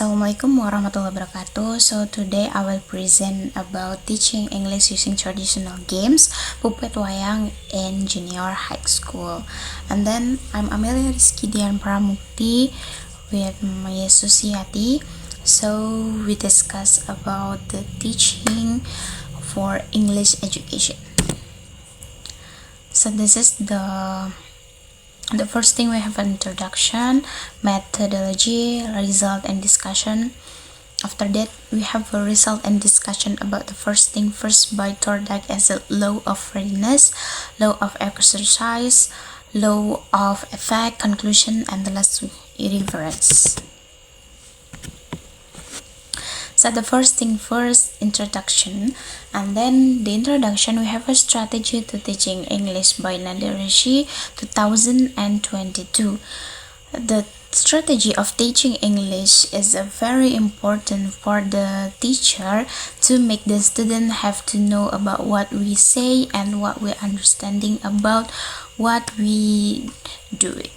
Assalamualaikum warahmatullahi wabarakatuh. So today I will present about teaching English using traditional games, puppet wayang in junior high school. And then I'm Amelia Rizky Dian Pramukti with my associate. So we discuss about the teaching for English education. So this is the first thing. We have an introduction, methodology, result, and discussion. After that, we have a result and discussion about the first thing first by Thorndike as a law of readiness, law of exercise, law of effect, conclusion, and the last reference. So the first thing first, introduction, and then the introduction we have a strategy to teaching English by Naderishi 2022. The strategy of teaching English is very important for the teacher to make the student have to know about what we say and what we're understanding about what we do it.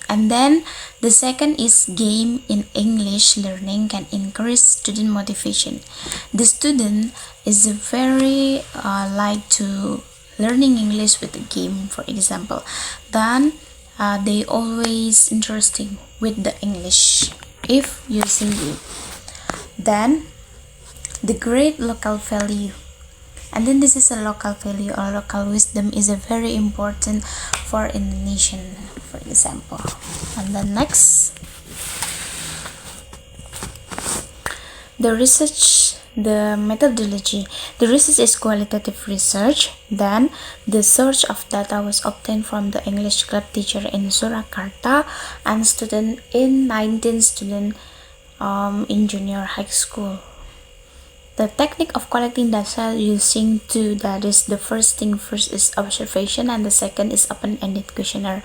And then the second is game in English learning can increase student motivation. The student is very like to learning English with a game, for example. Then they always interesting with the English if using it. Then the great local value. And then this is a local value or local wisdom is a very important for Indonesian, for example. And then next, the research, the methodology. The research is qualitative research. Then the source of data was obtained from the English club teacher in Surakarta and student in 19 student in junior high school. The technique of collecting data using two, that is the first thing first is observation and the second is open-ended questionnaire.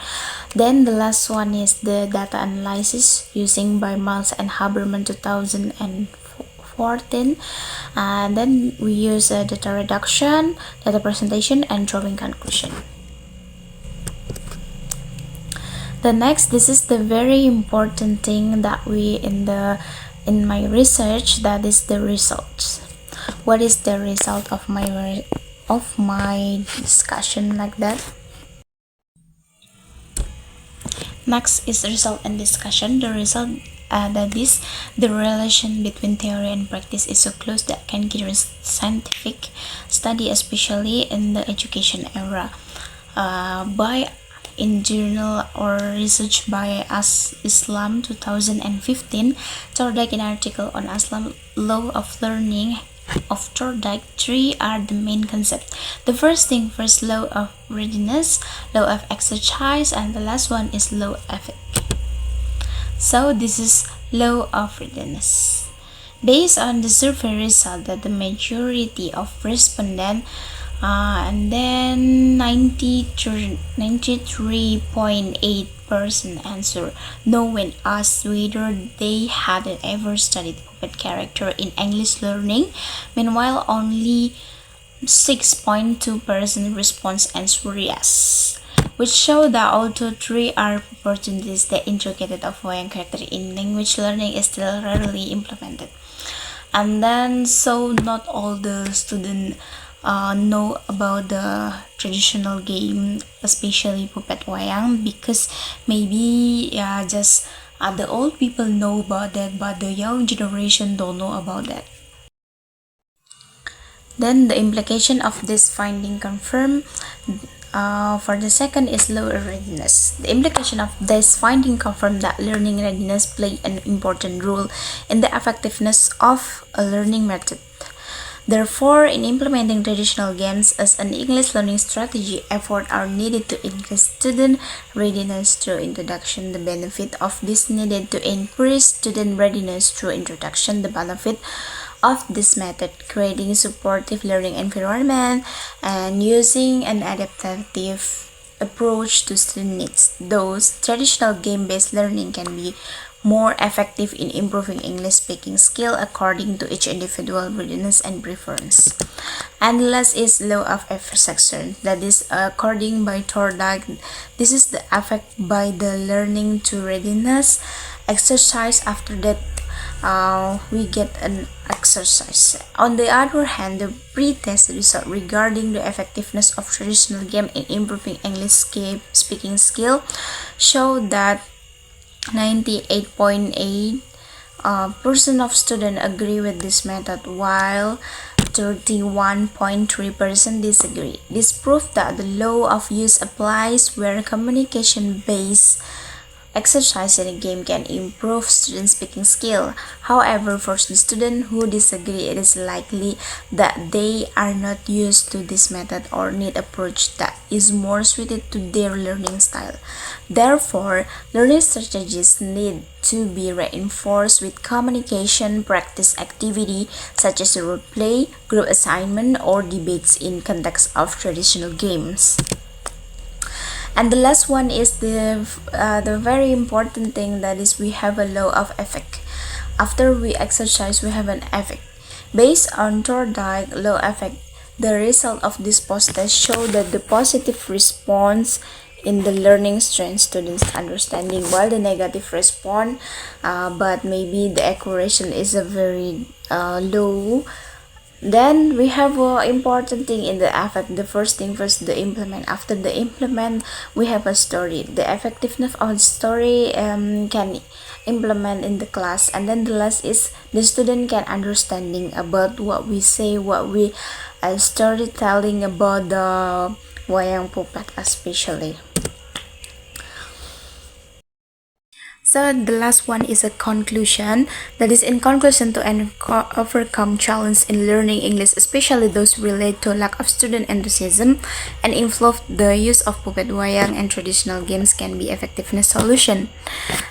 Then the last one is the data analysis using by Miles and Haberman 2014. And then we use data reduction, data presentation, and drawing conclusion. The next, this is the very important thing that we in my research, that is the results. What is the result of my discussion like that? Next is result and discussion. The result that is the relation between theory and practice is so close that can give scientific study, especially in the education era. By in journal or research by Islam 2015, Thorndike in article on Islam law of learning of Thorndike, three are the main concepts. The first thing first, law of readiness, law of exercise, and the last one is law of effect. So this is law of readiness. Based on the survey result that the majority of respondents and then 93.8% answer no when asked whether they had ever studied puppet character in English learning. Meanwhile, only 6.2% response answer yes, which show that although three are opportunities, the intricated of wayang character in language learning is still rarely implemented. And then so not all the students know about the traditional game, especially puppet wayang, because maybe just the old people know about that, but the young generation don't know about that. Then the implication of this finding confirmed. For the second is law of readiness. The implication of this finding confirmed that learning readiness play an important role in the effectiveness of a learning method. Therefore, in implementing traditional games as an English learning strategy, efforts are needed to increase student readiness through introduction. The benefit of this needed to increase student readiness through introduction. The benefit of this method, creating a supportive learning environment and using an adaptive approach to student needs. Those traditional game-based learning can be more effective in improving English speaking skill according to each individual readiness and preference. And last is law of effect, that is according by Thorndike. This is the effect by the learning to readiness exercise. After that we get an exercise. On the other hand, the pre-test result regarding the effectiveness of traditional game in improving English speaking skill show that 98.8% of students agree with this method, while 31.3% disagree. This proves that the law of use applies where communication-based exercise in a game can improve student speaking skill. However, for students who disagree, it is likely that they are not used to this method or need approach that is more suited to their learning style. Therefore, learning strategies need to be reinforced with communication practice activity such as role play, group assignment, or debates in context of traditional games. And the last one is the very important thing, that is we have a law of effect. After we exercise, we have an effect. Based on Thorndike law effect, the result of this post-test show that the positive response in the learning strength students understanding, while the negative response, but maybe the accuracy is a very low. Then we have important thing in the affect. The first thing first, the implement. After the implement, we have a story. The effectiveness of the story can implement in the class. And then the last is the student can understanding about what we say, what we storytelling about the wayang puppet especially. So the last one is a conclusion. That is, in conclusion, to overcome challenge in learning English, especially those relate to lack of student enthusiasm and influence the use of puppet wayang and traditional games can be effectiveness solution.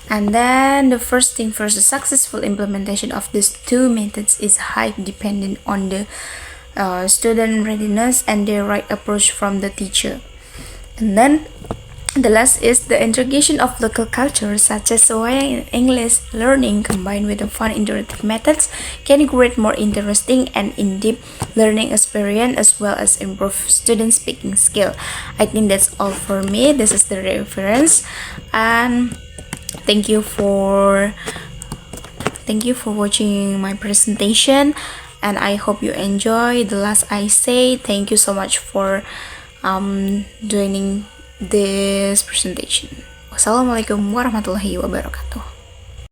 And then the first thing first, the successful implementation of these two methods is high dependent on the student readiness and the right approach from the teacher. And then the last is the integration of local culture such as wayang English learning combined with the fun interactive methods can create more interesting and in-depth learning experience as well as improve student speaking skill. I think that's all for me. This is the reference, and thank you for watching my presentation, and I hope you enjoy the last I say. Thank you so much for joining this presentation. Wassalamualaikum warahmatullahi wabarakatuh.